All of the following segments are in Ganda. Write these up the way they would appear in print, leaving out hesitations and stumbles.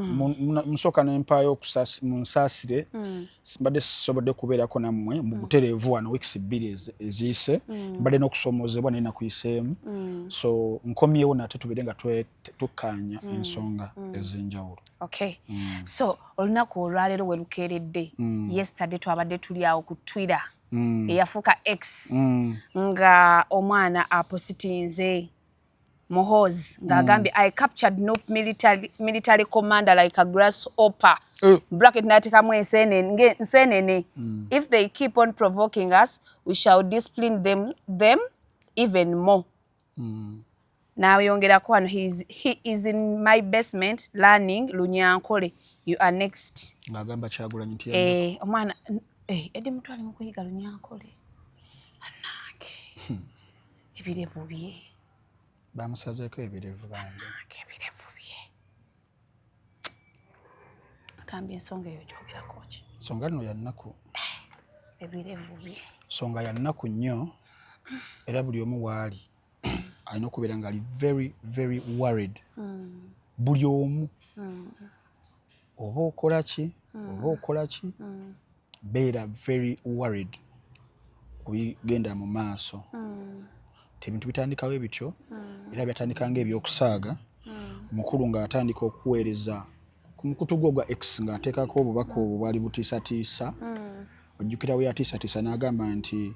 Musoka n'empaayo munsasire simbadde sisobodde kubeerako nammwe mu butereevu wano weeks 2 eziyise mbadde n'okusomoozebwa naye nakuyiseemu so nkomyewo nate tubeere nga tukkaanya ensonga ez'enjawulo. Okay. So olunaku olwaleero we lukeeredde yesterday twabadde tuli awo ku Twitter eyafuuka X nga omwana apositinze Muhoozi ng'agambye I captured no military commander like a grasshopper. Bracket natikamu ensenene. If they keep on provoking us, we shall discipline them even more. N'ayongerako wano he is in my basement learning Lunyankole. You are next. Ng'agamba Kyagulanyi nti omwana Eddie Mutwale mu kuyiga Lunyankole. Annange. Ebirevu bye. Bamusazeeko ebirevu bange. Ebirevu bye. Atambye ensonga eyo gyogerako ki? Nsonga nno ya nnaku. Ebirevu bye. Nsonga ya nnaku nnyo era buli omu waali alina okubeera nga ali very very worried. Buli omu oba okola ki oba okola ki beera very worried kubigenda mu maaso. Ebintu bitandikawo ebityo era byatandika ng'ebyokusaaga mukulu ng'atandika okuweereza ku mukutu gwe gwa X ng'ateekako obubaka obwo bwali butiisatiisa ojjukira we yatiisatiisa n'agamba nti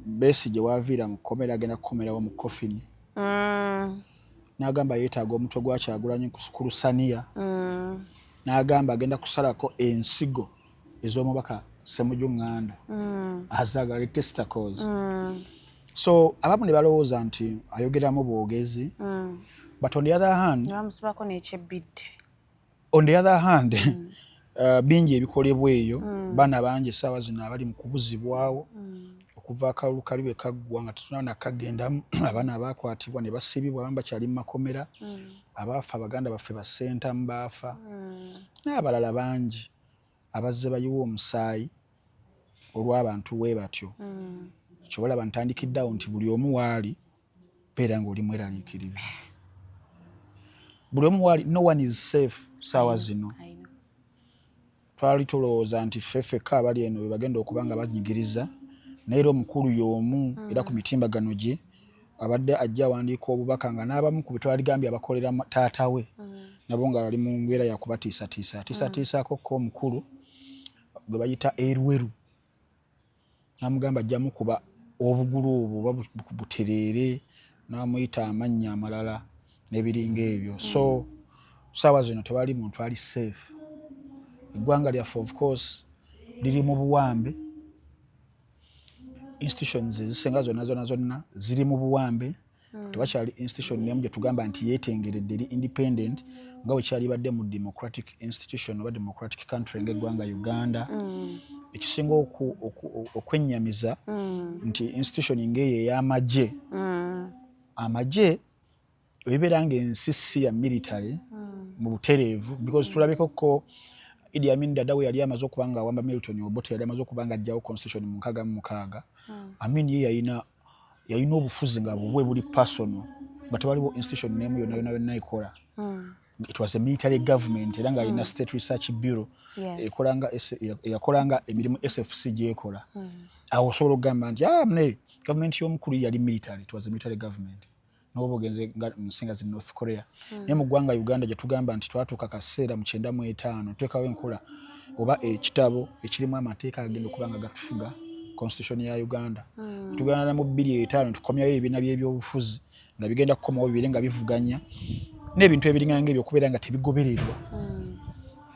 Besigye waaviira mu kkomera agenda kukomerawo mu coffin. N'agamba yeetaaga omutwe gwa Kyagulanyi ku lusaniya. N'agamba agenda kusalako ensigo ez'omubaka Ssemujju Nganda azaagala testicles. So abamu ne balowooza nti ayogeramu bwogezi but on the other hand bingi ebikolebwa eyo baana bangi essaawa zino abali mu kubuzibwawo okuva akalulu kali bwe kaggwa nga tetunaba nakagendamu abaana abaakwatibwa ne basibibwa abamu bakyali mu makomera abaafa abaganda baffe bassentamu baafa n'abalala bangi abazze bayiwa omusaayi olw'abantu bwe batyo. Kyobalaba ntandikiddeawo nti buli omu waali beera ng'oli mweraliikirivu. Buli omu waali no one is safe ssaawa zino. Twali tulowooza nti ffeffekka abali eno be bagenda okuba nga banyigiriza naye era omukulu y'omu era ku mitimbagano gye abadde ajja awandiika obubaka nga n'abamu ku bye twaligambye abakolera taata we nabo nga bali mu mbeera ya kubatiisatiisa. Atiisatiisaako ko omukulu gwe bayita Erweru n'amugamba ajjamu kuba obugulu obwo oba butereere n'amuyita amannya amalala n'ebiringa ebyo. So ssaawa zino tewali muntu ali safe. Eggwanga lyaffe of course liri mu buwambe. Institutions ezisinga zonna ziri mu buwambe. Tewakyali institution n'emu gye tugamba nti yeetengeredde eri independent nga bwe kyali badde mu democratic institution oba democratic country ng'eggwanga Uganda. Ekisinga okwennyamiza nti institution ng'eyo ey'amagye amagye ebibeera ng'ensi si ya military mu butereevu because tulabeko ko Idi Amin Dada we yali amaze okuba nga awamba Milton Obote yali amaze okuba nga ajjawo constitution mu 66. Amin ye yalina obufuzi nga bubwe buli personal nga tewaliwo institution n'emu yonna ekola. It was a military government era nga alina State Research Bureau yakolanga emirimu SFC gyekola. Awo osobola okugamba nti government y'omukulu yali military. It was a military government. N'oba ogenze nsinga zi North Korea. Naye mu ggwanga Uganda gye tugamba nti twatuuka kaseera mu 95 twekawo enkola oba ekitabo ekirimu amateeka agenda okuba nga gatufuga constitution ya Uganda. Tugenda mu 2005 tukomyayo ebibiina by'ebyobufuzi nga bigenda kukomawo bibiri nga bivuganya n'ebintu ebiringa ng'ebyo okubeera nga tebigobererwa.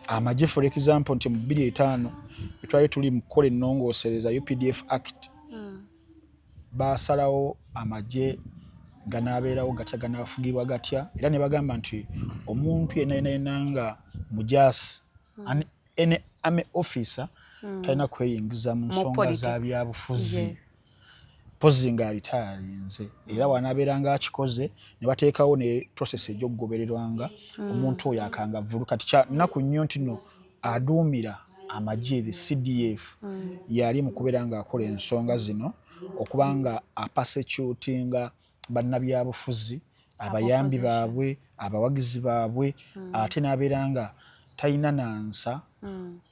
Amagye for example nti mu 2005 twali tuli mu kukola ennongoosereza UPDF Act baasalawo amagye ganaabeerawo gatya ganaafugibwa gatya era ne bagamba nti omuntu yenna nga mujaasi any army officer talina kweyingiza mu nsonga za byabufuzi pozi nga alitayalinze era wanaabeera nga akikoze ne bateekawo ne process egy'okugobererwanga omuntu oyo akangavvulu kati nnaku nnyo nti no aduumira amagye the CDF yali mu kubeera ng'akola ensonga zino okuba nga apasekyutinga bannabyabufuzi abayambi baabwe abawagizi baabwe ate n'abeera nga talina nansa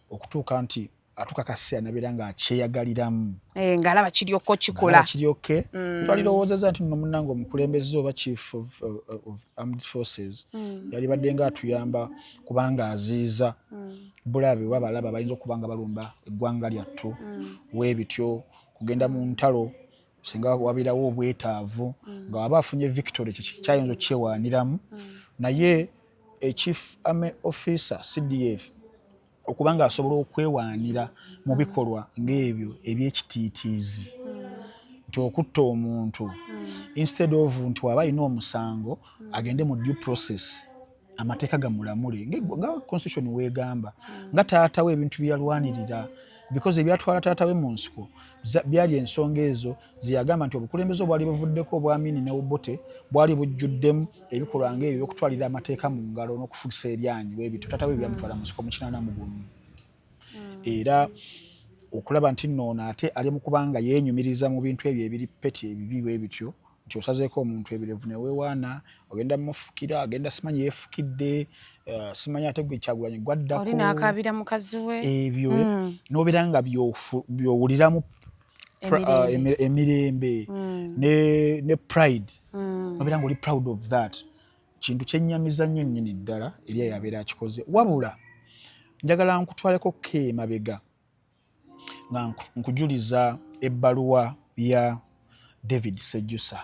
okutuuka nti atuuka kaseera n'abeera nga akyeyagaliramu ng'alaba kiryokko kikola kiryokke twalirowoozezza nti nno munnange omukulembeze oba chief of armed forces yali badde nga atuyamba kubanga aziiza bulabe oba balaba bayinza okuba nga balumba eggwanga lyattu weebityo kugenda mu ntalo singa wabeerawo obwetaavu nga waba afunye victory kyayinza okyewaaniramu naye chief army officer CDF okuba nga asobola okwewaanira mu bikolwa ng'ebyo eby'ekitiitiizi nti okutta omuntu instead of nti waba alina omusango agende mu due process amateeka gamulamule nga constitution weegamba nga taata we ebintu byeyalwanirira because ebyatwala taata we mu nsiko byali ensonga ezo zeyagamba nti obukulembeze obwali buvuddeko obwamini ne Obote bwali bujjuddemu ebikolwa ng'ebyo byokutwalira amateeka mu ngalo n'okufugisa eryanyi weebito taata we byamutwala mu nsiko mu 81 era okulaba nti nno ate ali mu kubanga yeenyumiriza mu bintu ebyo ebiri peti ebibi weebityo nti osazeeko omuntu ebirevu neweewaana ogenda mufukira agenda simanyi yeefukidde simanyi ate gwe Kyagulanyi gwaddako oli n'akaabira mukazi we ebyo n'obeera nga byowuliramu emirembe ne pride nobeera nga oli proud of that kintu kyennyamiza nnyo nnyini ddala eri yabeera akikoze wabula njagala nkutwaleko emabega nga nkujuliza ebbaluwa ya David Sejjusa.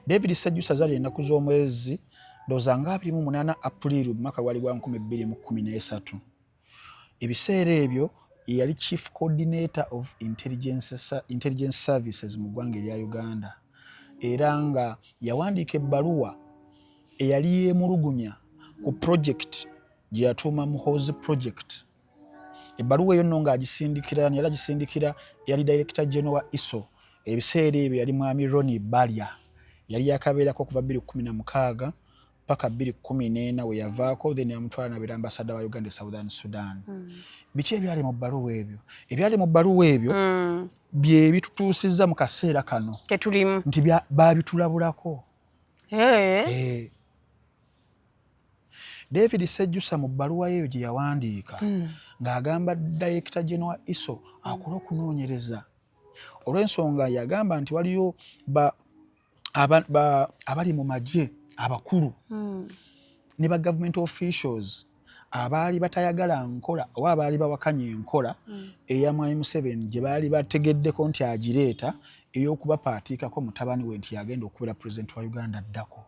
David Sejjusa zali ennaku z'omwezi ndowooza nga 28 April mu mwaka gwali gwa 2013 ebiseera ebyo yali chief coordinator of intelligence services mu ggwanga erya Uganda era nga yawandiika ebbaluwa eyali yeemulugunya ku project gye yatuuma Muhoozi project. Ebbaluwa eyo nno ng'agisindikira yali agisindikira yali director general wa ISO ebiseera ebyo yali mwami Ronnie Balya yali yakabeerako okuva 2016 paka 2014 we yavaako then yamutwala n'abeera ambassador wa Uganda Southern Sudan. Biki ebyali mu bbaluwa ebyo? Ebyali mu bbaluwa ebyo bye bitutuusizza mu kaseera kano ketulimu nti baabitulabulako. David Sejjusa mu bbaluwa eyo gye yawandiika ng'agamba Director General ISO akola okunoonyereza olw'ensonga yagamba nti waliyo abali mu magye abakulu ne ba government officials abaali batayagala nkola oba abaali bawakanya enkola eya Mwami Museveni gye baali bategeddeko nti agireeta ey'okubapaatiikako mutabani we nti yagenda okubeera president wa Uganda addako.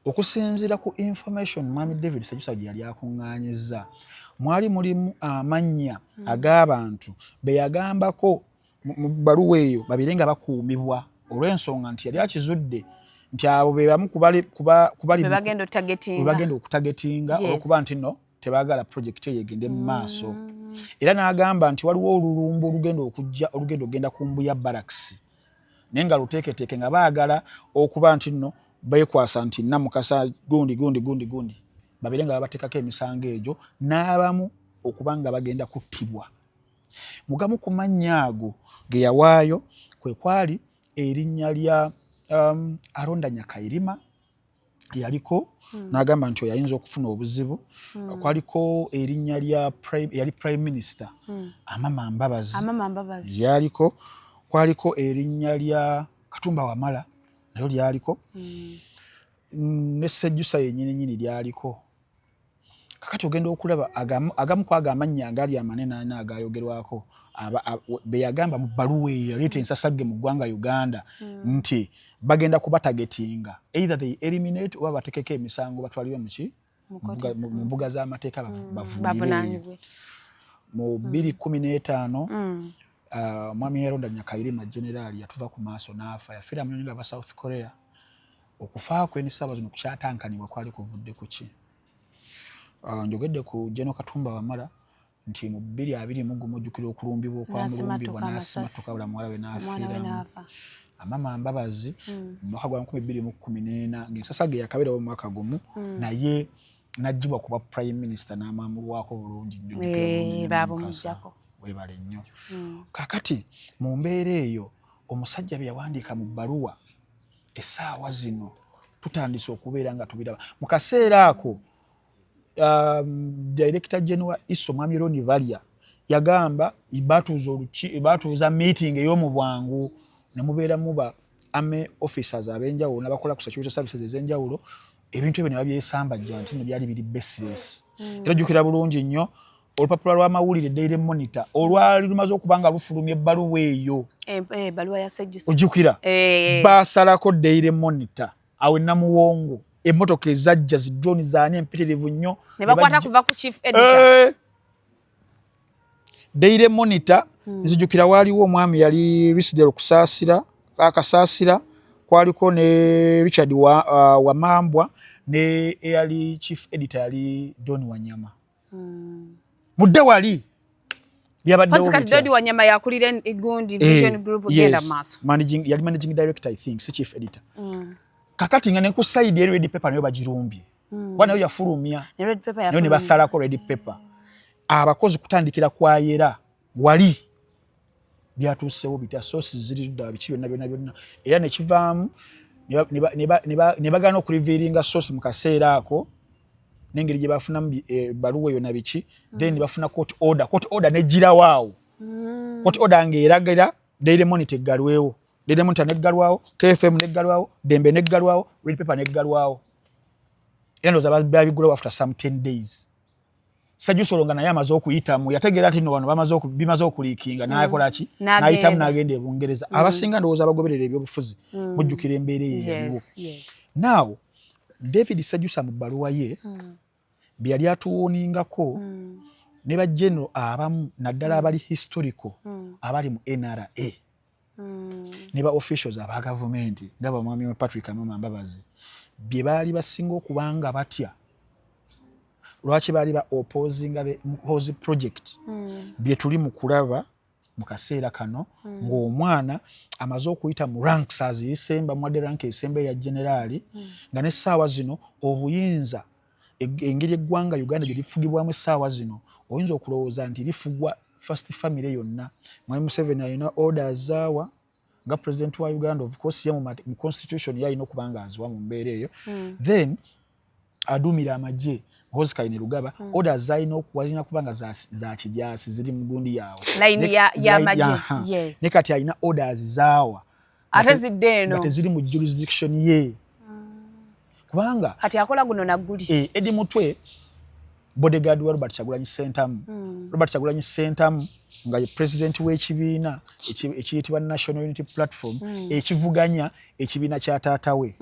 Okusinziira ku information Mwami David Sejjusa gye yali akuŋŋaanyizza mwali mulimu amannya ag'abantu be yagambako mu bbaluwa eyo babeere nga bakuumibwa olw'ensonga nti yali akizudde nti abo be bamu kubali bagenda okutagetinga olw'okuba nti nno tebaagala project eyo egende mu maaso. Era n'agamba nti waliwo olulumbu olugenda okugenda ku Mbuya Barracks naye nga luteeketeeke nga baagala okuba nti nno beekwasa nti Namukasa gundi babeere nga babateekako emisango egyo n'abamu okuba nga bagenda kuttibwa. Mugamu ku mannya ago ge yawaayo kwe kwali erinnya lya Aronda Nyakairima yaliko n'agamba nti oyinza okufuna obuzibu. Kwaliko erinnya lya yali prime minister Amama Mbabazi yaliko. Kwaliko erinnya lya Katumba Wamala nayo lyaliko ne Sejjusa yennyini lyaliko. Kakati ogenda okulaba agamu kwaga amannya agali amanene agayogerwako be yagamba mu bbaluwa eyo yaleeta ensasagge mu ggwanga Uganda nti bagenda kubatagetinga either they eliminate oba batekeko emisango batwalibwe mu mbuga z'amateeka bavunaanyibwe. Mu 2015 Mwami Aronda Nyakairima generali yatuva ku maaso n'afa yafiira mu nnyumba ya South Korea. Okufa kwe ne Ssaabazungu kyatankanibwa kwali kuvudde ku ki? Njogedde ku General Katumba Wamala nti mu 2021 ojjukira okulumbibwa okwamulumbibwa n'asimatuka bula muwala we n'afiiramu. Amama Mbabazi mu mwaka gwa 2014 ng'ensasage yakabeerawo mu mwaka gumu naye n'aggyibwa kuba prime minister n'amwamulwako bulungi baabumugyako. Weebale nnyo. Kakati mu mbeera eyo omusajja bye yawandiika mu bbaluwa essaawa zino tutandise okubeera nga tubiraba mu kaseera ako. Director General Iso Mwami Roni Valia yagamba ibatuuza meeting ey'omu bwangu ne mubeera muba ame officers abenjawulo n'abakola ku security services ez'enjawulo, ebintu ebyo ne babyesambajja nti byali biri baseless. Era jjukira bulungi nnyo olupapula lw'amawulire Daily Monitor olwali lumaze okuba nga lufulumya ebbaluwa eyo. Ebbaluwa ya Sejjusa. Ojjukira baasalako Daily Monitor awe Namuwongo, emmotoka ezajja zi drone zaani empitirivu nnyo ne bakwata kuva ku chief editor. Daily Monitor nzijjukira waaliwo omwami yali Risidel Kasaasira, kwaliko ne Richard Wamambwa ne eyali chief editor yali Don Wanyama. Mudde wali byabaddewo kati Dodi Wanyama yakulira Gundi Vision Group genda maaso. Yali managing director I think, si chief editor. Kakati nga ne ku side red paper nayo bagirumbye. Wana yo yafulumya. Ne red paper nayo ne basalako red paper. Abakozi kutandikira kwa yera wali byatuusewo bitya sources ziri dda biki byonna era ne kivaamu ne bagana okuliviringa source mu kaseera ako n'engeri gye bafunamu baluwa eyo na biki, then bafuna court order nejjira waawo. Court order ng'eragira Daily Monitor eggalwewo, Daily Monitor neggalwawo, KFM neggalwawo, Dembe neggalwawo, red paper neggalwawo. Era ndowooza babigulawo after some 10 days. Sejjusa olwo nga naye amaze okuyitamu, yategeera ati nno wano bimaze okuliikinga n'akola ki? N'ayitamu n'agenda e Bungereza. Abasinga ndowooza abagoberera ebyobufuzi mujjukira embeera eyo yaliwo. Now, David Sejjusa mu bbaluwa ye bye yali atuwooningako ne bajjenero abamu naddala abali historical abali mu NRA ne ba officials aba gavumenti nga bamwami Patrick Amama Mbabazi bye baali basinga okubanga batya. Lwaki baali ba opposing the Muhoozi project bye tuli mu kulaba mu kaseera kano ng'omwana amaze okuyita mu ranks aziyisemba mwadde rank esembe ya generali nga n'essaawa zino obuyinza engeri eggwanga Uganda gye lifugibwamu essaawa zino oyinza okulowooza nti lifugwa first family yonna. Mwami Museveni alina orders zaawa nga president wa Uganda, of course ye mu constitution yalina okuba nga aziwa mu mbeera eyo. Then aduumira amagye Muhoozi Kainerugaba orders zalina okuwalina kubanga za kijaasi ziri mu gundi yaabwe. Line ya magye. Yes. Ne kati alina orders zaawa. Ate zidde eno. Ate ziri mu jurisdiction ye. Kubanga kati akola guno na guli. Edi Mutwe bodyguard wa Robert Kyagulanyi Ssentamu. Robert Kyagulanyi Ssentamu nga ye president w'ekibiina ekiyitibwa National Unity Platform ekivuganya ekibiina kya taata we.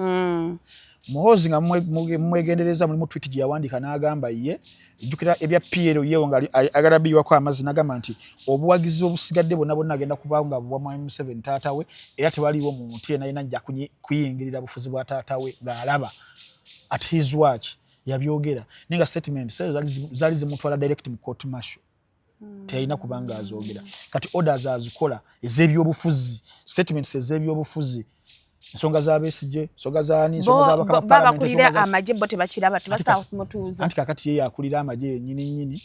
Muhoozi nga mwegendereza mulimu tweet gye yawandiika n'agamba ye jjukira ebya PLO yeewo nga agalabiwako amazzi n'agamba nti obuwagizi obusigadde bonna agenda kuba nga bwa Mwami Museveni taata we era tewaliwo muntu yenna ajja kuyingirira bufuzi bwa taata we ng'alaba at his watch yabyogera nenga statement zaali zimutwala direct mu court martial. Teyalina kubanga azoogera kati orders azikola ez'ebyobufuzi, statements ez'ebyobufuzi, ensonga za Besigye, ensonga zaani, ensonga z'abakaba baba kulira amagye bo tebakiraba tebasaawa kumutuuza. Anti kakati ye akulira amagye nnyini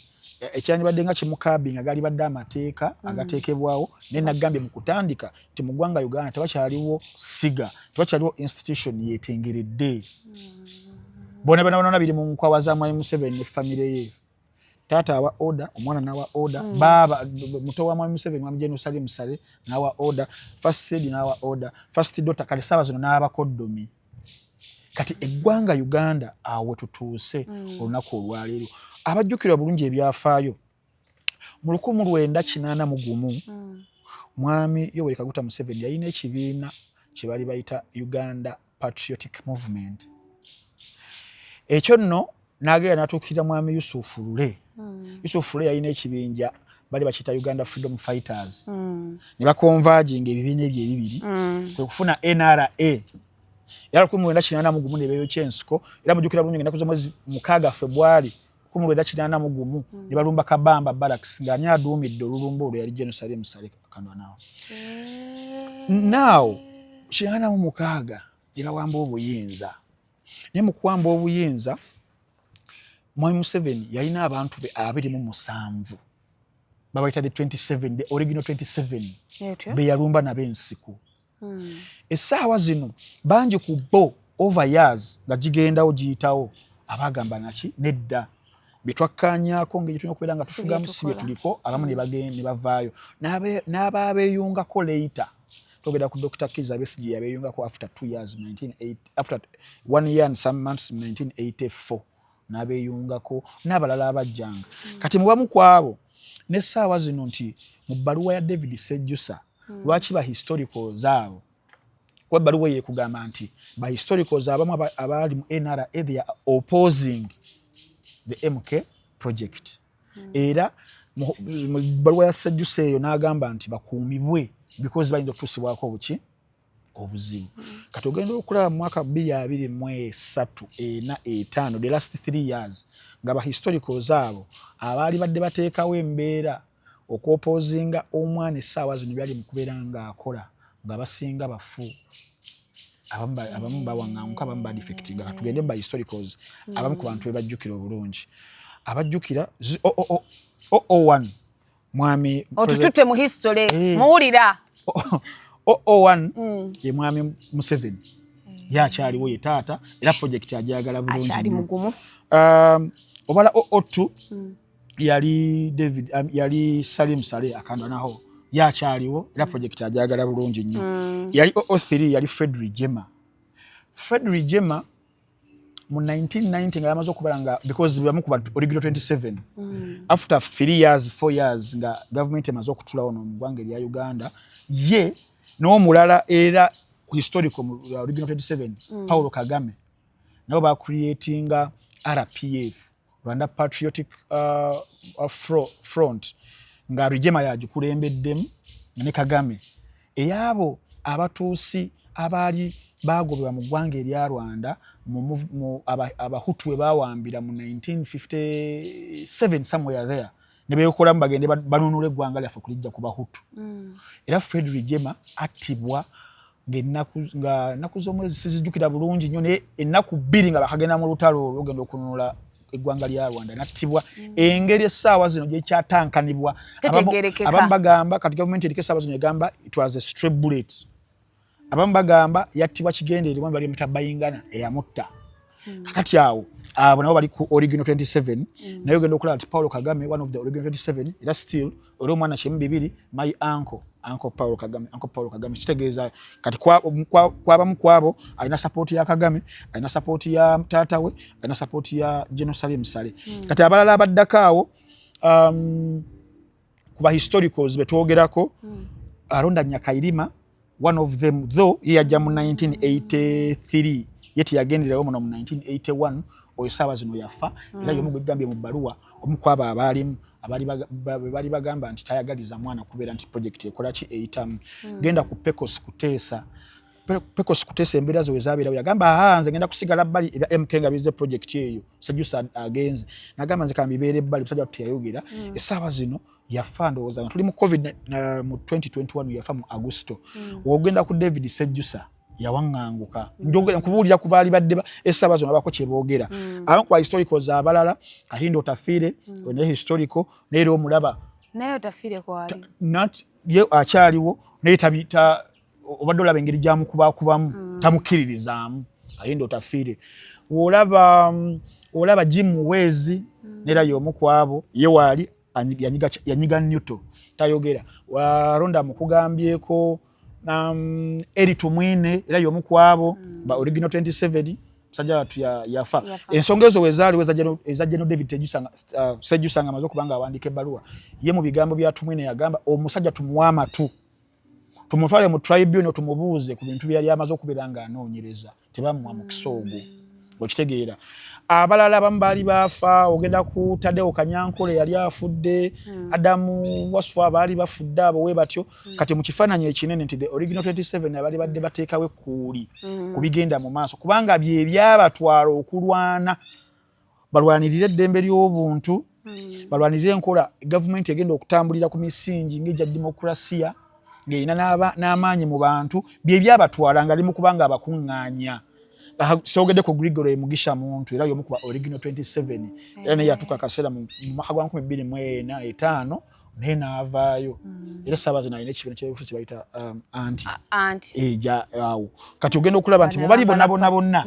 ekyandibadde nga kimukabinga gali badde amateeka agateekebwawo naye nagambye mu kutandika nti mu ggwanga Uganda tebakyaliwo siga, tebakyaliwo institution yeetengeredde. Bonna biri mu nkwawa za Mwami Museveni ne famire ye. Taata awa order, omwana n'awa order, baba muto wa Mwami Museveni Mwami General Salim Sale n'awa order, first lady n'awa order, first daughter kale saawa zino n'abakoddomi. Kati eggwanga Uganda awo tutuuse olunaku olwaleero. Abajjukira bulungi ebyafaayo mu 1981 Mwami Yoweri Kaguta Museveni yalina ekibiina kye bali bayita Uganda Patriotic Movement. Ekyo nno n'agenda n'atuukirira Mwami Yusufu Lule. Yusufu Lule yalina ekibinja bali bakiyita Uganda Freedom Fighters. Ne bakonvaginga ebibiina ebyo ebibiri kwe kufuna NRA. Era 1981 ne beeyokya ensiko era mujjukira bulungi ennaku z'omwezi 6 February 1981 ne balumba Kabamba Barracks ng'ani aduumidde olulumba olwo yali General Salim Sale Kanwanaawo. Now 1986 ne bawamba obuyinza. Ne mu kuwamba obuyinza Mwami Museveni yalina abantu be 27 babayita the 27, the original 27 be yalumba nab'ensiko. Essaawa zino bangi ku bo over years nga gigendawo giyitawo abagamba naki nedda bitwakkanyako ngeri tulina okubeera nga tufugamu si bye tuliko abamu ne bavaayo n'ababeeyungako later togenda ku Dr. Kizza Besigye yabeeyungako after 2 years after 1 year and some months 1984 n'abeeyungako n'abalala abajjanga kati mu bamu kwabo n'essaawa zino nti mu bbaluwa ya David Sejjusa lwaki ba historicals abo kwa bbaluwa ye kugamba nti ba historicals abamu abali mu NRA they are opposing the MK project era mu bbaluwa ya Sejjusa eyo n'agamba nti bakuumibwe because bayinza okutuusibwako obuki obuzibu kati ogenda okulaba mu mwaka 2023 4 5 the last 3 years nga ba historicals abo abaali badde bateekawo embeera okwopozinga omwana essaawa zino byali mu kubeera ng'akola nga basinga bafu abamu bawaŋŋanguka abamu badefectinga katugende mu ba historicals abamu ku bantu bebajjukira obulungi abajjukira 001 mwami otututte mu history muwulira 001 ye mwami Museveni yakyaliwo ye taata era project ajagala bulungi akyali mugumu obala 002 yali Salim Saleh akandanaho yakyaliwo era project ajagala bulungi nnyo yali 003 yali Frederick Jema mu 1990 nga yamaze okubala nga because bamukuba original 27 after 3 years 4 years nga government emaze okutulawo no mu ggwanga erya Uganda ye n'omulala era historical mu original 27 Paulo Kagame nabo ba creating RPF Rwanda Patriotic Front nga Rwigema yagikulembeddemu ne Kagame eyabo abatuusi abali bagobebwa mu ggwanga erya Rwanda abahutu we bawambira mu 1957 somewhere there ne beekolamu bagende banunula eggwanga lyaffe kulijja ku bahutu era Frederick Jema attibwa ng'ennaku z'omwezi sizijjukira bulungi nnyo naye ennaku 2 nga bakagenda mu lutalo olwogenda okununula eggwanga lya Rwanda nattibwa engeri essaawa zino gyekyatankanibwa abamu bagamba kati gavumenti eriko essaawa zino egamba it was a stray bullet abamu bagamba yattibwa kigendeerwa bali mutabayingana eyamutta kakati awo abo nabo bali ku original 27 naye ogenda okulaba nti Paulo Kagame one of the original 27 era still oli omwana kyemu bibiri my uncle Paulo Kagame kitegeeza kati kwabamu kwabo alina support ya Kagame alina support ya taata we alina support ya General Salim Saleh kati abalala abaddako awo kuba historicals betwogerako Aronda Nyakairima one of them though yajja mu 1983 yeti yagenderawo muno mu 1981 oyo ssaawa zino yafa era yomu gwegambye mu bbaluwa omukwaba abaalimu bali bagamba nti tayagaliza mwana kubeera nti project ekola ki eyitamu genda ku Pecos Kuteesa embeera zo wezabeerawo yagamba nze genda kusigala bbali era MK nga bize project eyo Sejjusa agenze nagamba nze kambibeera ebbali musajja tuteyayogera essaawa zino yafa ndowooza tuli mu COVID mu 2021 yafa mu Agusto wogenda ku David Sejjusa yawaŋŋanguka njogera nkubuulira ku baali badde essaawa zino abako kye boogera abamu ku historicals abalala Kahindo Otafiire ne historical naye omulaba naye Otafiire kwali ye akyaliwo naye tabita obadde olaba engeri gyamukubakubamu tamukkiririzaamu Kahindo Otafiire olaba Jim Muweezi neera y'omu ku abo ye waali yanyiga Newton tayogera Waronda mukugambyeko Eri Tumwine era y'omu ku abo ba original 27 musajja watu yafa ensonga ezo wezaali eza General David Sejjusa nga amaze okubanga awandiika ebbaluwa ye mu bigambo bya Tumwine yagamba omusajja tumuwa amatu tumutwale mu tribunal tumubuuze ku bintu byali amaze okubeera nga anoonyereza tebamuwa mukisa ogwo okitegeera abalala abamu baali baafa ogenda ku Tadeo Kanyankole yali afudde Adamu Waswa baali bafudde abo we batyo kati mu kifaananyi ekinene nti the original 27 abaali badde bateekawo ekkuuli ku bigenda mu maaso kubanga bye byabatwala okulwana balwanirire eddembe ly'obuntu balwanirire enkola gavumenti egenda okutambulira ku misingi ng'egya demokrasiya ng'erina n'amaanyi mu bantu bye byabatwala nga limu kubanga abakuŋŋaanya sogede ku Gregory Mugisha muntu era y'omu ku original 27 era naye yatuka akaseera mu mwaka gwa 2045 naye n'avaayo era Ssaabaze nalina ekibiina ky'ebyobufuzi kye bayita anti eja awo kati ogenda okulaba nti mubali bonna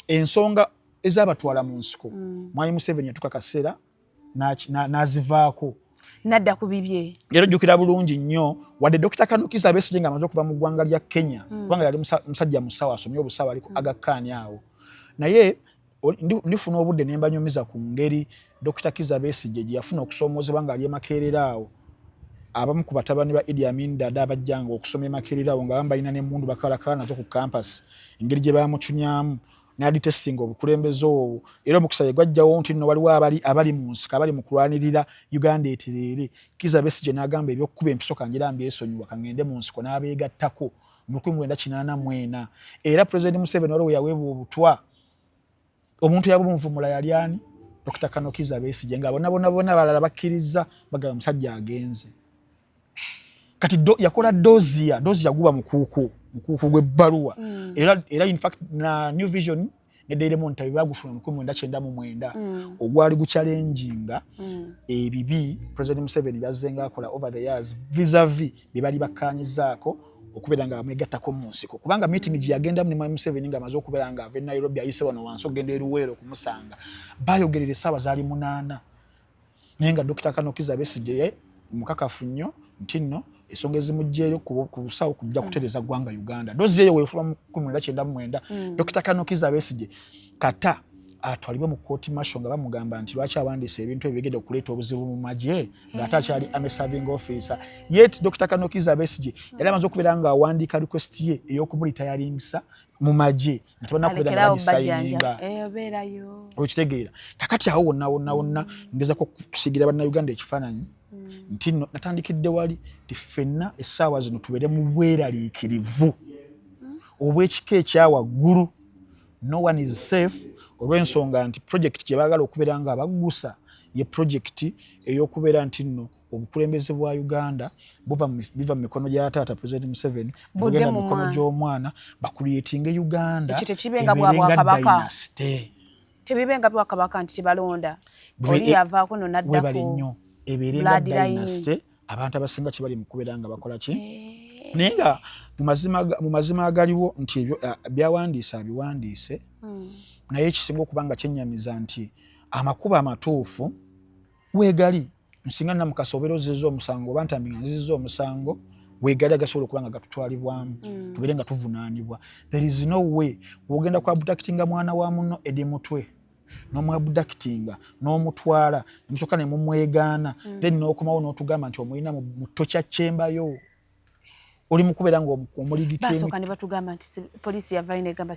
ensonga ez'abatwala mu nsiko Mwami Museveni yatuuka kaseera n'azivaako nadda ku bibye era ojjukira bulungi nnyo wadde Dr. Kizza Besigye ng'amaze okuva mu ggwanga lya Kenya kubanga yali musajja musawo asomye obusawo ali ku Aga Khan awo naye ndifuna obudde ne mbanyumiza ku ngeri Dr. Kizza Besigye gye yafuna okusoomoozebwa ng'ali e Makerere awo abamu ku batabani ba Idi Amin Dada abajjanga okusoma e Makerere awo nga bambalina n'emmundu bakalakala nazo ku campus engeri gye bamucunyamu n'adi testing obukulembeze obwo era omukisa ye gwajjawo nti nno waliwo abali mu nsiko abali mu kulwanirira Uganda etereere Kizza Besigye n'agamba ebyokkuba empiso kanjira mbyesonyiwa kangende mu nsiko n'abeegattako mu 1984 era President Museveni waliwo yaweebwa obutwa omuntu yabumuvumula yali ani Dr. Kizza Besigye nga bonna balala bakkiriza bagamba musajja agenze kati yakola dozi yaguba mukuuku gw'ebbaluwa era in fact na New Vision ne Daily Monitor bagufuna mu 1999 ogwali guchallenginga ebibi President Museveni bazzenga akola over the years vis-a-vis bali bakanyizaako okubeera nga amwegattako mu nsiko kubanga meeting gye yagenda mu Mwami Museveni nga amaze okubeera nga ave Nairobi ayise wano wansi ogenda eruweero okumusanga bayogerera essaawa zaali 8 naye nga Dr. Kizza Besigye mukakafu nnyo nti nno ensonga ezimugjeyo ku busawo kujja kutereza ggwanga Uganda dozi eyo weefula mu 1999 Dr. Kizza Besigye kata atwalibwe mu court martial nga bamugamba nti lwaki awandiise ebintu ebigenda okuleeta obuzibu mu magye ng'ate akyali army serving officer yet Dr. Kizza Besigye yali amaze okubeera nga awandiika request ye ey'okumulitayaringisa mu magye nga tebannakubeera nga bagisayininga okitegeera kakati awo wonna ngezako kusigira bannayuganda ekifaananyi nti nno natandikidde wali ti ffenna essaawa zino tubeere mu bweraliikirivu obw'ekika ekyawaggulu no one is safe olw'ensonga nti project gye baagala okubeera nga abaggusa ye project ey'okubeera nti nno obukulembeze bwa Uganda biva mu mikono gya taata President Museveni bugenda mu mikono gy'omwana bakuliyetinga Uganda ebeerenga dynasty tebibenga bwakabaka nti tebalonda oli yavaako no naddako ebeerenga dynasty abantu abasinga kibali mu kubeera nga bakola ki naye nga mu mazima agaliwo nti ebyo byawandiise abiwandiise naye ekisinga okuba nga kyennyamiza nti amakubo amatuufu weegali nsinga Namukasa obeera ozizza omusango oba ntambi nga nzizza omusango weegali agasobola okuba nga gatutwalibwamu tubeere nga tuvunaanibwa there is no way wogenda ku abductinga mwana wa muno edi mutwe n'omwabudakitinga n'omutwala nemusooka ne mumwegaana then n'okomawo n'otugamba nti omulina mu tokya kyembayo oli mu kubeera nga omuligikbasooka ne batugamba nti poliisi yavaayo negamba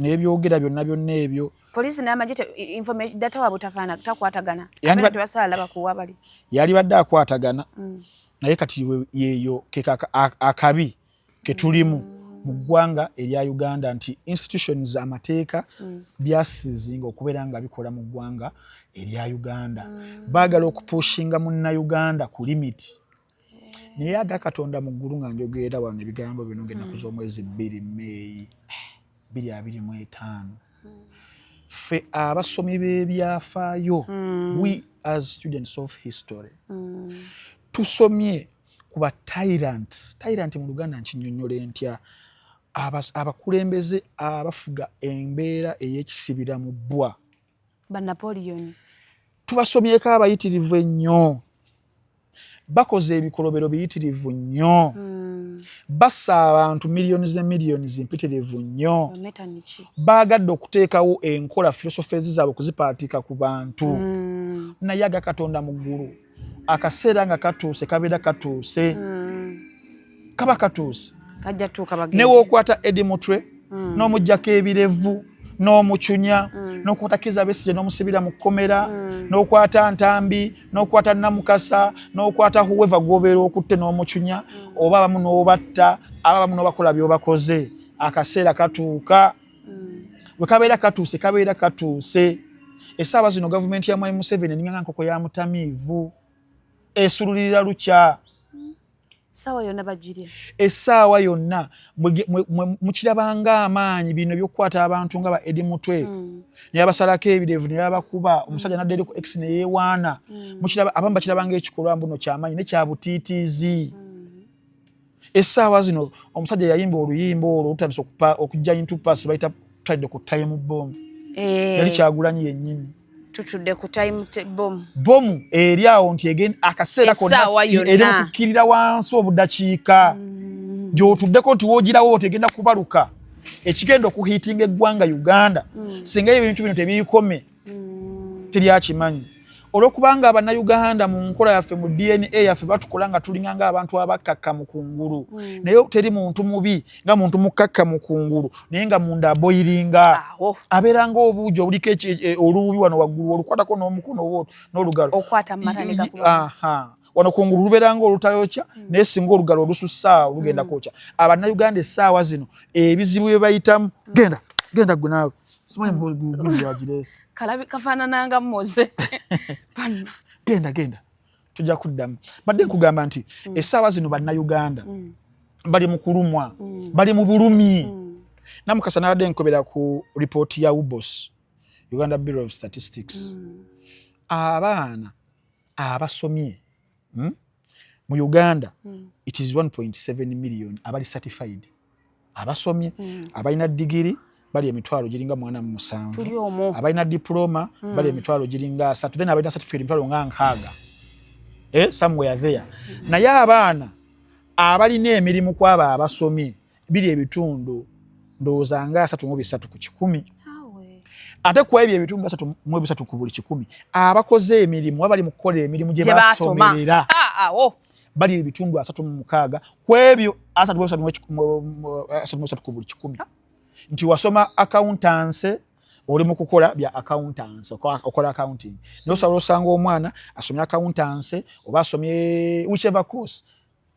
n'ebyogera byonna ebyo poliisi n'amagye information data waabwe takwatagana tebasobola laba kuwa bali yali badde akwatagana naye kati yeeyo akabi ketulimu mu ggwanga erya Uganda nti institutions amateeka byasizinga okubeera nga bikola mu ggwanga erya Uganda baagala okupushinga Munnayuganda ku limit naye aga Katonda mu ggulu nga njogerera wano ebigambo bino ng'ennaku z'omwezi 2 May 2025 ffe abasomi b'ebyafaayo we as students of history tusomye ku ba tyrant mu Luganda nkinyonnyola ntya abakulembeze abafuga embeera ey'ekisibira mu bbwa ba Napoleon tubasomyeko abayitirivu ennyo bakoze ebikolobero biyitirivu nnyo bassa abantu millions and millions mpitirivu nnyo baagadde okuteekawo enkola philosophies zaabwe okuzipaatika ku bantu naye aga Katonda mu ggulu akaseera nga katuuse kabeera katuuse kaba katuuse newe okwata edi mutwe n'omuggyako ebirevu n'omucunya n'okwata Kizza Besigye n'omusibira mu kkomera n'okwata Ntambi n'okwata Namukasa n'okwata huweva gwobeera okutte n'omucunya oba abamu n'obatta abamu n'obakola by'obakoze akaseera katuuka bwe kabeera katuuse kabeera katuuse essaawa zino gavumenti ya Mwami Museveni eninga nkoko ya mutamiivu esululirira lukya sawa yonna bajirya essaawa yonna mukirabanga amaanyi bino by'okukwata abantu nga ba Eddie Mutwe ne basalako ebirevu ne bakuba omusajja n'adde ku X ne yeewaana mukiraba abamu bakirabanga ekikolwa mbuno ky'amaanyi ne kya butiitiizi essaawa zino omusajja yayimba oluyimba olwo olutandise okujja into pass bayita tutadde ku time bomb yali Kyagulanyi yennyini tutudde ku time bomb bomu eri awo nti egenda akaseera konna eri okukkirira wansi obudakiika gy'otuddeko nti woogirawo tegenda kubaluka ekigenda okuhiitinga eggwanga Uganda singa ebintu bino tebiikome teryakimanyi olwokubanga Abannayuganda mu nkola yaffe mu DNA yaffe batukola nga tulinganga abantu abakkakka mu kungulu naye teri muntu mubi nga muntu mukkakka mu kungulu naye nga munda aboyiringa abeeranga obuugi obuliko olububi wano waggulu olukwatako n'omukono n'olugalo okwata matane gakuba wano kungulu lubeeranga olutayokya naye singa olugalo olusussa olugenda kwokya Abannayuganda essaawa zino ebizibu bye bayitamu genda gwe naawe simanyi muguzi wagiresi kalabi kafaanananga mmoze genda tujja kuddamu badde nkugamba nti essaawa zino Bannayuganda bali mu kulumwa bali mu bulumi namukasa n'abadde nkobera ku ripooti ya UBOS Uganda Bureau of Statistics abaana abasomye mu Uganda it is 1.7 million abali certified abasomye abalina digiri bali emitwalo giringa 47 abalina diploma bali emitwalo giringa 3 then abalina certificate emitwalo nga 6 somewhere there naye abaana abalina emirimu kwaba abasomye biri ebitundu ndowooza nga 3.3 ku 100 ate ku ebyo ebitundu 3.3 ku buli 100 abakoze emirimu abali mu kukola emirimu gye basomerera bali ebitundu 3.6 ku ebyo 3.3 ku buli 100 nti wasoma accountancy oli mu kukola bya accountancy okola accounting nosobola osanga omwana asomye accountancy oba asomye whichever course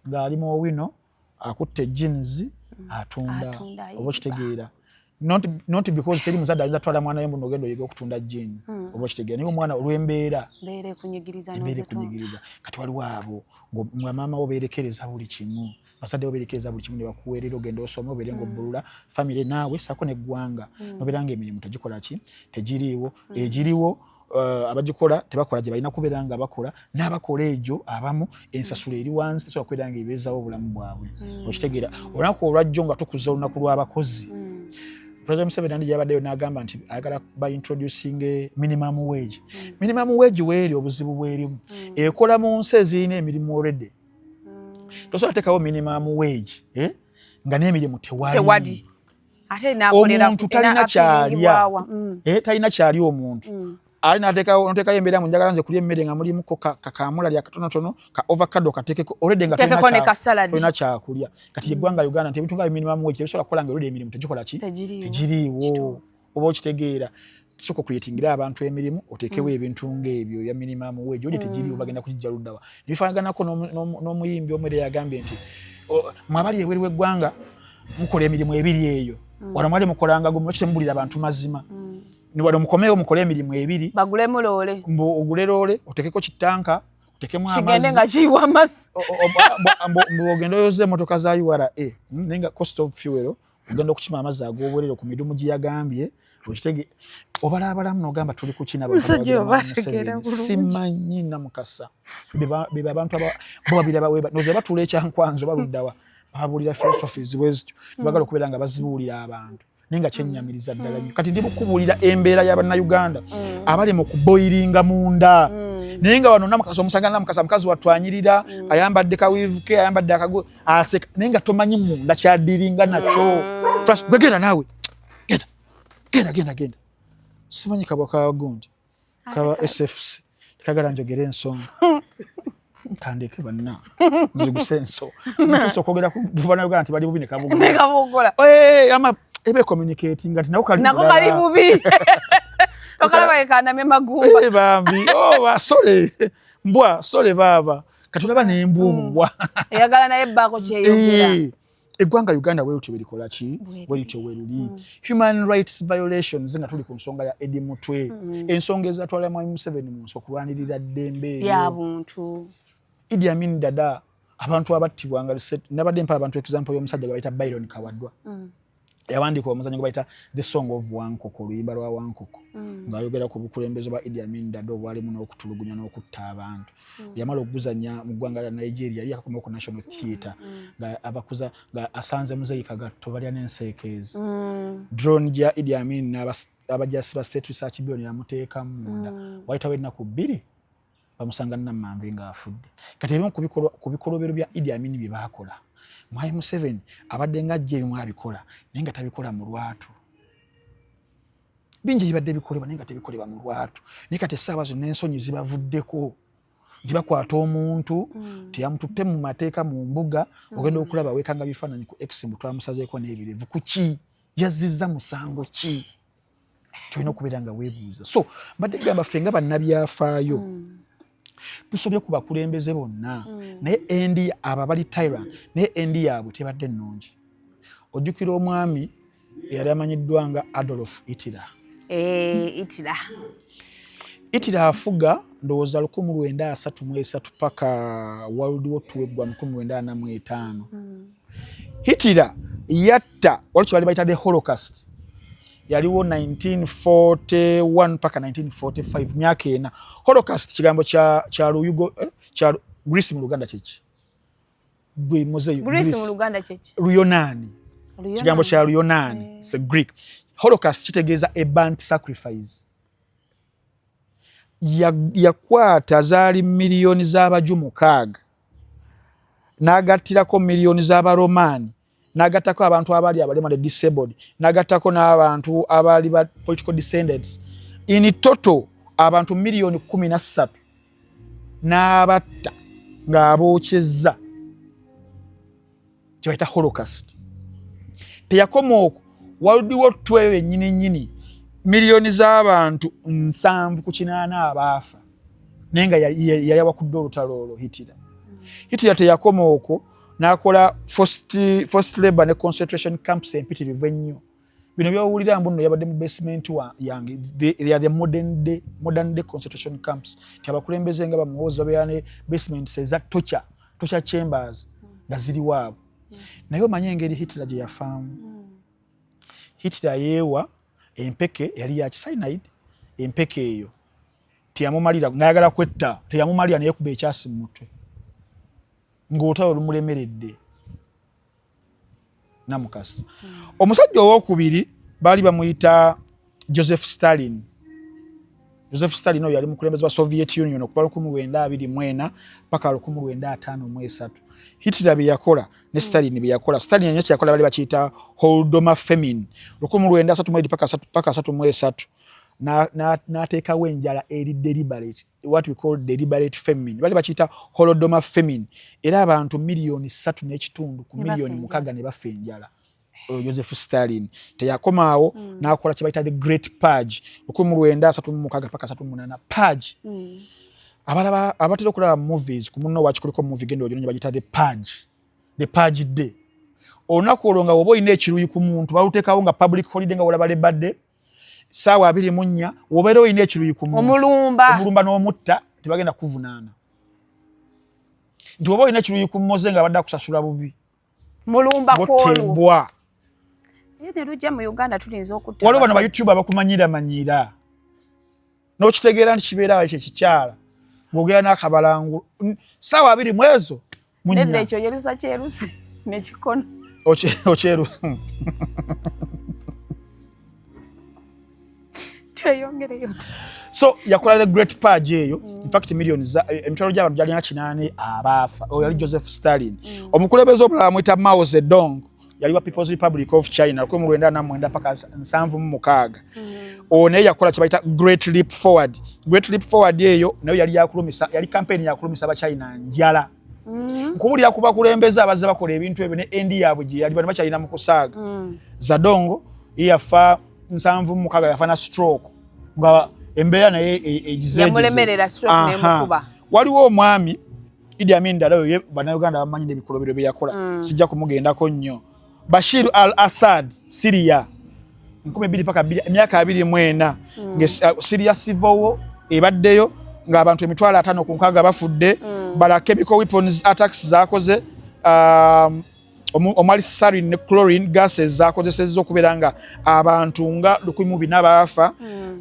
ng'ali mu wino akutte jeans atunda oba kitegeera not because teri muzadde ayinza twala mwana we mbuno ogenda oyiga okutunda jeans oba kitegeera naye omwana olw'embeera kunyigiriza kati waliwo abo nga maama wo beerekereza buli kimu basade oberekeza buli kimu ne bakuweerera ogenda osoma obeere ng'obbulula famire naawe sako neggwanga nobeeranga emirimu tegikola ki tegiriiwo egiriwo abagikola tebakola gye balina kubeera nga bakola n'abakola egyo abamu ensasula eri wansi tesobola kubeera nga ebeezaawo obulamu bwabwe okitegeera olunaku olwajjo nga tukuza olunaku lw'abakozi President Museveni yabaddeyo n'agamba nti ayagala ba introducing minimum wage weeri obuzibu bwerimu ekola mu nsi ezirina emirimu already tosobola tekawo minimum wage nga n'emirimu tewali omuntu talina kyalya talina kyalya omuntu ali n'ateekayo embeera mu njagala nze kulya emmere nga mulimuko kakamula lya katonotono ka ovacado kateekeko already nga tolina kyakulya kati eggwanga Uganda nti ebintu nga minimum wage tebisobola kukola nga already emirimu tegikola ki tegiriiwo oba okitegeera soko kuyetingira abantu emirimu otekewe ebintu ng'ebyo ya minimum wage oli tegiriiwo bagenda kugijja luddawa bifaananako n'omuyimbi omwere yagambye nti mwabali ebweru w'eggwanga mukola emirimu ebiri eyo wano mwali mukolanga gwe mulwaki temubulira abantu mazima niwali mukomeyo mukole emirimu ebiri bagulemu loole ogule loole otekeko kitanka otekemu amazzi kigende nga kiyiwa amazzi ogenda oyoze emotoka za URA nenga cost of fuel ogenda okukima amazzi ag'obwerere ku midumu gye yagambye okitege obalaabalamu n'ogamba tuli kukina simanyi namukasa beba abantu babiri noze batula ekyankwanzo baluddawa babulira philosophies bwezityo bagala okubeera nga bazibuulira abantu ninga kyennyamiriza ddala kati ndi bukubuulira embeera y'Abannayuganda abali mu kuboyiringa munda naye nga wano namukasa omusanga namukasa mukazi watwanyirira ayambadde kawivu ke ayambadde akago aseka naye nga tomanyi munda kyaddiringa nakyo genda naawe genda simanyi kabwa ka gundi kaba SFC kagala njogera ensonga kandeke banna nziguse enso ntuso kwogera ku Bannayuganda nti bali bubi ne kabugola ama ebe communicating ati nako kali bubi tokala bayekana memagumba bambi sorry mbwa sorry baba katulaba nembwa eyagala naye bako kyeyogera eggwanga Uganda bwelutyo berikola ki bwelutyo weruli human rights violations nga tuli ku nsonga ya Eddie Mutwe ensonga ezatwala Mwami Museveni mu nsi okulwanirira ddembe ya buntu Idi Amin Dada abantu abattibwa nga nabadde mpa abantu example y'omusajja gwe bayita Byron Kawadwa yawandiika omuzannyo gwe bayita The Song of Wankoko oluyimba lwa Wankoko ng'ayogera ku bukulembeze bwa Idi Amin Dada obwalimu n'okutulugunya n'okutta abantu yamala okuguzanya mu ggwanga lya Nigeria yali yakakoma ku National Theatre ng'abakuza ng'asanze Muzeeyi Kagatto balya n'enseekeezi drone gya Idi Amin n'abajasi ba State Research Bureau yamuteekamu munda wayitawo ennaku 2 bamusanga Nammanve ng'afudde kati ebimu ku bikolobero bya Idi Amin bye baakola Mwai Museveni abadde ng'ajja ebimu abikola naye nga tabikola mu lwatu bingi bibadde bikolebwa naye nga tebikolebwa mu lwatu naye kati essaawa zino n'ensonyi zibavuddeko nti bakwata omuntu teyamututte mu mateeka mu mbuga ogenda okulaba weekanga bifaananyi ku X mbu twamusazeeko n'ebirevu ku ki yazzizza musango ki tulina okubeera nga weebuuza so mbadde gamba ffe nga bannabyafaayo tusobye ku bakulembeze bonna naye endi abo bali tyrant naye endi yaabwe tebadde nnungi ojjukira omwami eyali amanyiddwa nga Adolf Hitler Hitler afuga ndowooza 1933 paka World War II eggwa 1945 Hitler yatta waliwo bali bayita the Holocaust yaliwo 1941 paka 1945 myaka ena Holocaust kigambo kya Luyugo kya Greece mu Luganda kyeki gwe Muzeeyi Greece mu Luganda kyeki Luyonani kigambo kya Luyonani it's a Greek Holocaust kitegeeza a burnt sacrifice yakwata zaali miliyoni z'abaju 6 n'agattirako miliyoni z'Abaromani n'agattako abantu abaali abalema disabled n'agattako n'abantu abaali ba political descendants in total abantu miliyoni 13 n'abatta ng'abookyezza kibayita Holocaust teyakoma okwo waliwo tweyo yennyini miliyoni z'abantu 7 abaafa naye nga yali awakudde olutalo olwo Hitler teyakoma okwo n'akola forced labor ne concentration camps empitirivu ennyo bino byowulira mbu nno yabadde mu basement yange they are the modern day concentration camps abakulembeze nga bamuwozi babeera ne basements eza torture chambers nga ziri waabo naye omanye engeri Hitler gye yafaamu Hitler yeewa empeke yali ya cyanide empeke eyo teyamumalira ng'ayagala kwetta teyamumalira naye kuba ekyasi mu mutwe ng'olutalo lumulemeredde namukasa omusajja owokubiri baali bamuyita Joseph Stalin oyo yali mukulembeze wa Soviet Union okuva 1924 paka 1953 Hitler bye yakola ne Stalin bye yakola Stalin yenye kyakola bali bakiyita Holodomor famine 1932 paka 33 n'ateekawo enjala eri deliberate what we call deliberate famine bali bakiyita Holodomor famine era abantu miliyoni 3.5 ku miliyoni 6 ne bafa enjala Joseph Stalin teyakomaawo n'akola kye bayita the Great Purge 1936 paka 38 Purge abalaba abatera okulaba movies ku munno wachi kuliko movie gendo ojo bagita the Purge day olunaku olwo nga woba olina ekiruyi ku muntu baluteekawo nga public holiday nga olaba lebadde saawa 24 wobeera olina ekiruyi ku muntu omulumba n'omutta tebagenda kuvunaana nti woba olina ekiruyi ku mmoze nga badde akusasula bubi mulumba kwolwo ne lujja mu Uganda tulinza okutta waliwo bano ba YouTube abakumanyira n'okitegeera nti kibeera ekyo kikyala ng'ogera n'akabalangu saawa 2 mwezo munya nedde ekyo yerusa kyerusi n'ekikono okyerusi tweyongereyo so yakola the Great Purge eyo in fact millions emitwalo gy'abantu gyalina 8 abaafa oyo yali Joseph Stalin omukulembeze omulala amuyita Mao Zedong yali wa People's Republic of China 1949 paka 76 one yakola kye bayita Great Leap Forward eyo nayo yali yakulumisa yali campaign yakulumisa aba China njala nkubulira kuba kulembeza abaze bakola ebintu ebyo ne endi yaabwe gye yali bali bakyalina mu kusaaga Zadongo yafa 76 yafa na stroke nga embeera naye egizeegize yamulemerera stroke nemukuba waliwo omwami Idi Amin Dada oyo bannayuganda bamanyi n'ebikolobero bye yakola sijja kumugendako nnyo Bashir al-Assad Syria 20 paka emyaka 24 Syria civil war ebaddeyo ng'abantu 5,000 ku 6 bafudde bala chemical weapons attacks zakoze omwali sarin ne chlorine gases zakozesezza okubeera nga abantu nga 1,200 baafa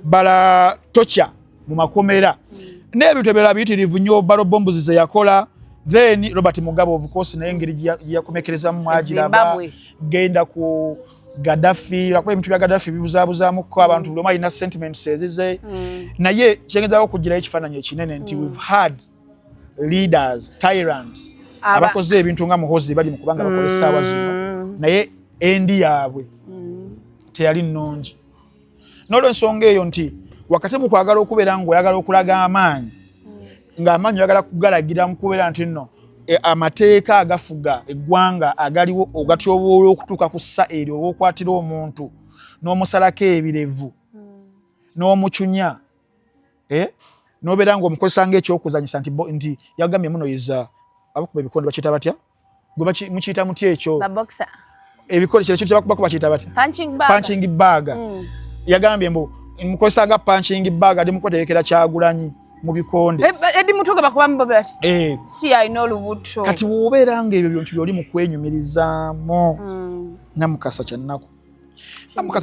bala tocha mu makomera n'ebintu ebirala biyitirivu nnyo balo bombs ze yakola. Then Robert Mugabe of course naye engeri yakomekereza mu mwagiraba genda ku Gaddafi lakuba ebintu bya Gaddafi bibuzabuzaamu ko abantu buli omu alina sentiments ezize naye kyengezaako okugirayo ekifaananyi ekinene nti we've had leaders tyrants abakoze ebintu nga muhozi bali mu kubanga bakola essaawa zino naye endi yaabwe teyali nnungi. N'olw'ensonga eyo nti wakati mu kwagala okubeera ng'oyagala okulaga amaanyi ng'amaanyi oyagala kugalagira mu kubeera nti nno amateeka agafuga eggwanga agaliwo ogatyobola okutuuka ku ssa eryo oba okwatira omuntu n'omusalako ebirevu n'omucunya n'obeera ng'omukozesa ng'ekyokuzanyisa nti yagambye muno yiza abakuba ebikondo bakiyita batya gwe mukiyita muty ekyo ebikondo kino kintu bakuba bakiyita batya punching bag yagambye mbu mukozesa nga punching bag adi mukoterekera Kyagulanyi mu bikonde edi mutuga bakubamba bati si ayina olubuto kati wobeera nga ebyo bintu byoli mu kwenyumirizaamu Namukasa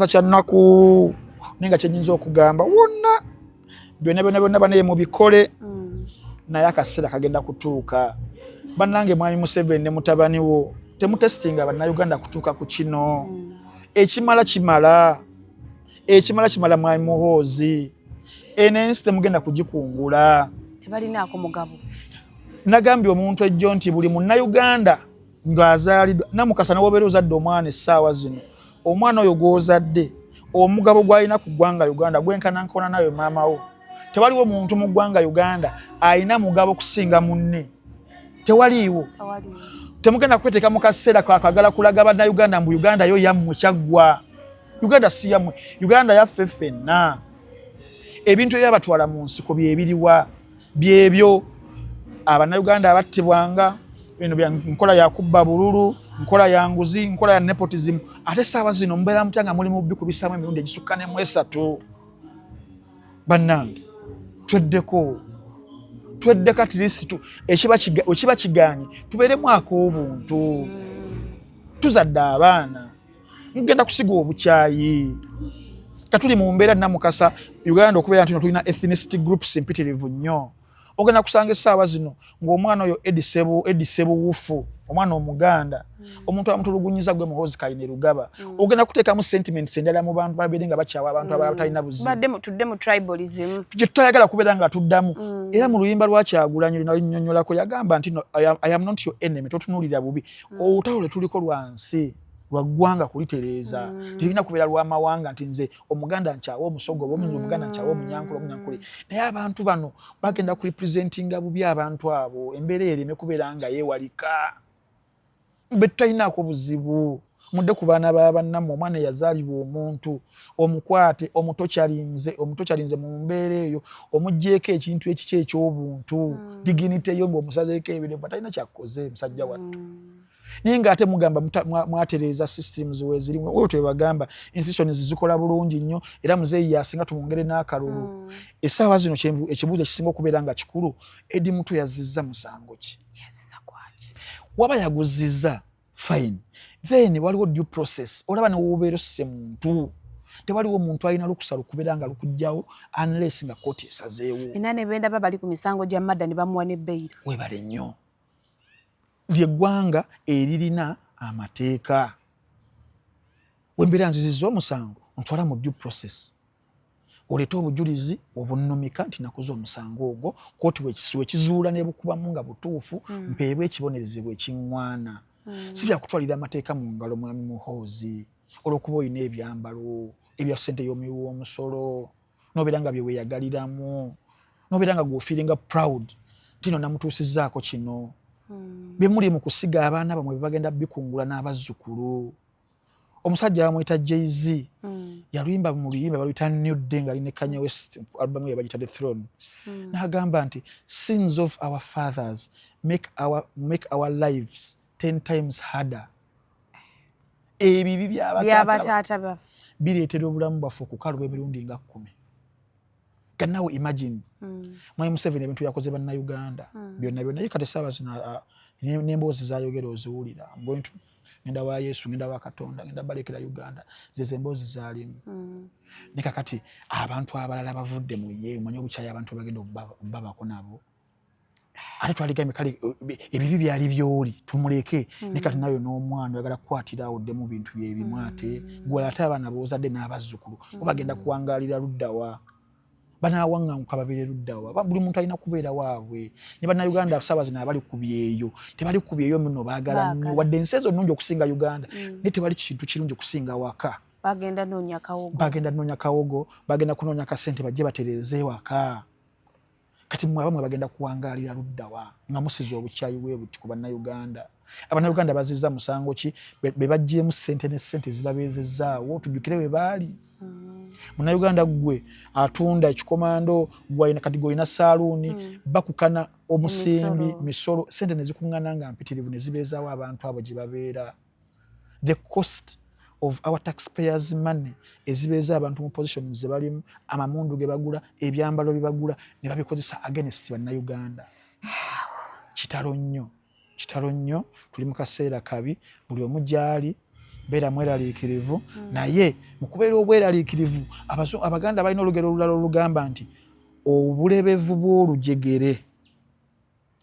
Kyannaku nenga kyenyinza okugamba wonna byonna banaye mu bikole naye akaseera kagenda kutuuka. Bannange Mwami Museveni ne mutabani wo temutestinga bannayuganda kutuuka ku kino ekimala Mwami Muhoozi enensi temugenda kugikungula tebalinaako mugabo. Nagambye omuntu ejjo nti buli munnayuganda ng'azaaliddwa Namukasa n'obeera ozadde omwana essaawa zino omwana oyo gw'ozadde omugabo gw'alina ku ggwanga Uganda gwenkanankona nawe maama wo. Tewaliwo muntu mu ggwanga Uganda alina mugabo kusinga munne, tewaliiwo. Temugenda kweteeka mu kaseera kakagala kulaga bannayuganda mbu Uganda yo yammwe kyaggwa. Uganda si yammwe, Uganda yaffe ffenna. Ebintu ebyabatwala mu nsiko byebiriwa byebyo abannayuganda abattibwanga bino bya nkola ya kubba bululu, nkola ya nguzi, nkola ya nepotism. Ate essaawa zino mubeera mutya nga muli mu bikubisaamu emirundi egisukka ne mu 3. Bannange tweddeko at least ekiba kiganye tubeeremu ak'obuntu. Tuzadde abaana mugenda kusiga obukyayi katuli mu mbeera Namukasa Uganda okubeera nti tulina ethnicity groups empitirivu nnyo. Ogenda kusanga essaawa zino ng'omwana oyo edisebuwufu omwana Omuganda omuntu amutulugunyiza gwe Muhoozi Kainerugaba ogenda kuteekamu sentiments endala mu bantu babeere nga bakyawa abantu abalala batalina buzibu. Tudde mu tribalism gye tutayagala kubeera nga tuddamu. Era mu luyimba lwa Kyagulanyi lunalinnyonnyolako yagamba nti no, I am not your enemy, totunuulira bubi. Olutalo lwe tuliko lwansi lwa ggwanga kulitereeza tulina kubeera lw'amawanga nti nze Omuganda nkyawa Omusoga oba Omuganda nkyawa Omunyankole. Naye abantu bano bagenda ku representinga bubi abantu abo embeera ereme kubeera nga yeewalika. Be tutalinaako buzibu mudde ku baana ba bannammwe omwana eyazaalibwa omuntu omukwate omutokyalinze mu mbeera eyo omuggyeko ekintu ekiki eky'obuntu dignity yo ng'omusazeeko ebirevu atalina kyakoze musajja wattu. Naye ng'ate mugamba mwatereeza systems weezirimu oyo twebagamba institutions zikola bulungi nnyo era muzeeyi yasinga tumwongere n'akalulu. Essaawa zino ekibuuzo ekisinga okubeera nga kikulu Eddie Mutu yazizza musango ki? Waba yaguzizza fine, then waliwo due process. Olaba ne wobeera osse muntu tewaliwo omuntu alina lukusa lukubeera nga lukujjawo unless nga kooti esazeewo. Era ne bendaba bali ku misango gya madda ne bamuwa ne beyiro. Weebale nnyo. Ly'eggwanga eririna amateeka. Wembeera nzizizza omusango ntwala mu due process. Oleeta obujulizi obunnumika nti nakoze omusango ogwo kooti wekizuula ne bukubamu nga butuufu mpeebwa ekibonerezebwa ekiŋŋwana. Si bya kutwalira amateeka mu ngalo Mwami Muhoozi olw'okuba olina ebyambalo ebya ssente y'omuwi w'omusolo n'obeera nga bye weeyagaliramu n'obeera nga gw'ofiiringa proud tino namutuusizzaako kino. Bye muli mu kusiga abaana bamwe bagenda bikungula n'abazzukulu. Omusajja bamuyita Jay-Z yaluyimba mu luyimba baluyita New Day nga line Kanye West album ye bagita The Throne. N'agamba nti sins of our fathers make our lives 10 times harder. Ebibi by'abataata baffe bireetera obulamu bwaffe okukaluba emirundi nga 10. Kanawe imagine Mwai Museveni ebintu yakoze bannayuganda byonna kati essaawa zino n'emboozi zaayogera oziwulira ngenda wa Yesu ngenda wa Katonda ngenda balekera Uganda zeze emboozi zaalimu ne kakati abantu abalala bavudde mu ye manya obukyaya abantu bagenda obbabako nabo ate twaligambe kale ebibi byali byoli tumuleke ne kati nayo n'omwana oyagala kukwatira awo dde mu bintu byebimu ate gwe ate abaana boozadde n'abazzukulu bagenda kuwangaalira luddawa banaawaŋŋanguka babeere luddawa buli muntu alina kubeera waabwe ne bannayuganda ssaawa zino abali ku byeyo tebali ku byeyo muno baagala nnyo wadde ensi ezo nnungi okusinga Uganda naye tebali kintu kirungi okusinga waka bagenda noonya kawogo bagenda kunoonya kasente bajje batereeze ewaka kati mmwe abamwe bagenda kuwangaalira luddawa nga musiza obukyayi bwe buti ku bannayuganda abannayuganda bazizza musango ki be baggyemu ssente ne ssente zibabeezezzaawo tujjukire we baali Munnayuganda gwe atunda ekikomando gwalina kati golina saaluuni bakukana omusimbi misolo sente ne zikuŋŋana nga mpitirivu ne zibeezaawo abantu abo gye babeera the cost of our taxpayers money ezibeeza abantu mu position ze balimu amamundu ge bagula ebyambalo bye bagula ne babikozesa against bannayuganda kitalo nnyo tuli mu kaseera kabi buli omu gyali beera mweraliikirivu naye mu kubeera obweraliikirivu abaganda balina olugero olulala olugamba nti obulebevu bw'olujegere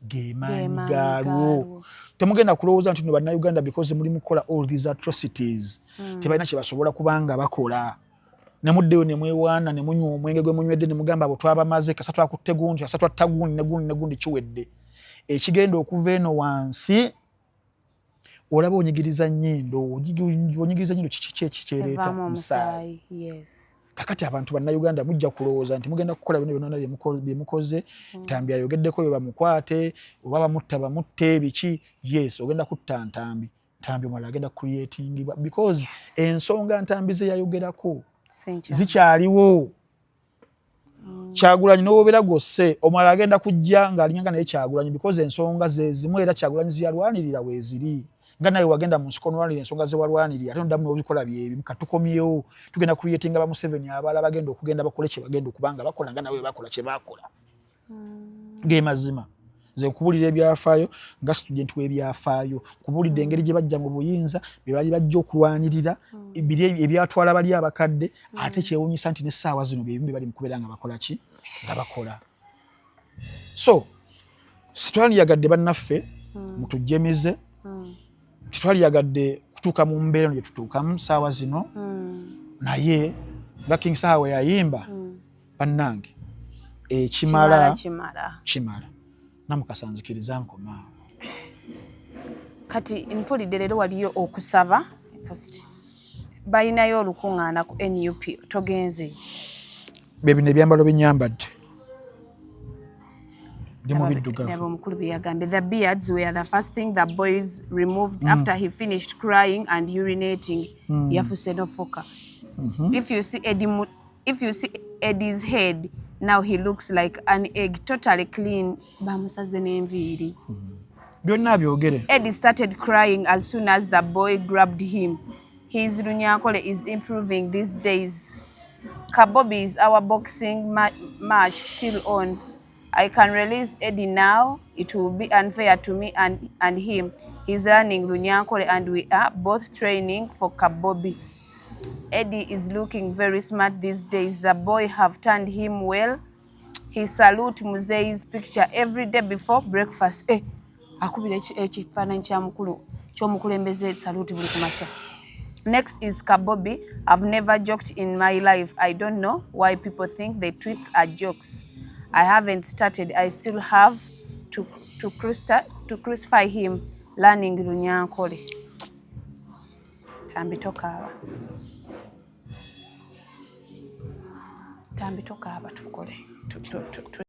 ge maanyi gaalwo temugenda kulowooza nti no bannayuganda because muli mukola all these atrocities tebalina kye basobola kubanga bakola ne muddeyo ne mwewaana ne munywa omwenge gwe munywedde ne mugamba abo twabamaze kasa twakutte gundi kasa twatta gundi kiwedde ekigenda okuva eno wansi olaba onyigiriza nnyindo kiki ekikyereeta omusaayi kakati abantu bannayuganda mujja kulowooza nti mugenda kukola bino byonna bye mukoze ntambi ayogeddeko yo bamukwate oba bamutte biki yes ogenda kutta ntambi omulala agenda creatingibwa because ensonga ntambi ze yayogerako zikyaliwo Kyagulanyi n'obeera gosse omulala agenda kujja ng'alinyanga naye Kyagulanyi because ensonga ze zimu era Kyagulanyi ziyalwanirira weeziri nga naye wagenda mu nsiko n'olwanirira ensonga ze walwanirira ate noddamu n'obikola byebimu katukomyewo tugenda creatinga ba Museveni abalala bagenda okugenda bakole kye bagenda okubanga bakola nga nawe bakola kye bakola ge mazima ze kubuulira ebyafaayo nga student w'ebyafaayo kubuulidde engeri gye bajja mu buyinza bye bali bajja okulwanirira ebyatwala bali abakadde ate kyewuunyisa nti n'essaawa zino bye bimu bali mu kubeera nga bakola ki nga bakola so sitwaliyagadde bannaffe mutujjemize titwaliyagadde kutuuka mu mbeera gye tutuukamu ssaawa zino naye nga King Sawa yayimba bannange ekimala namukasanzikiriza nkomaawo kati mpulidde leero waliyo okusaba balinayo olukuŋŋaana ku NUP togenze bebino ebyambalo byenyambadde the beards were the first thing the boys removed after he finished crying and urinating yafuse nofoka if you see Eddie's head now he looks like an egg totally clean bamusaze n'enviiri byonna byogere Eddie started crying as soon as the boy grabbed him. His Runyankole is improving these days. Kabobi is our boxing match still on. I can release Eddie now. It will be unfair to me and him. He's learning Runyankole and we are both training for Kabobi. Eddie is looking very smart these days. The boy have turned him well. He salute Muzei's picture every day before breakfast. Akubira ekifaananyi ky'omukulembeze salute buli kumakya. Next is Kabobi. I've never joked in my life. I don't know why people think the tweets are jokes. I haven't started. I still have to crucify him learning Runyankole. Tambi tokaaba tukole.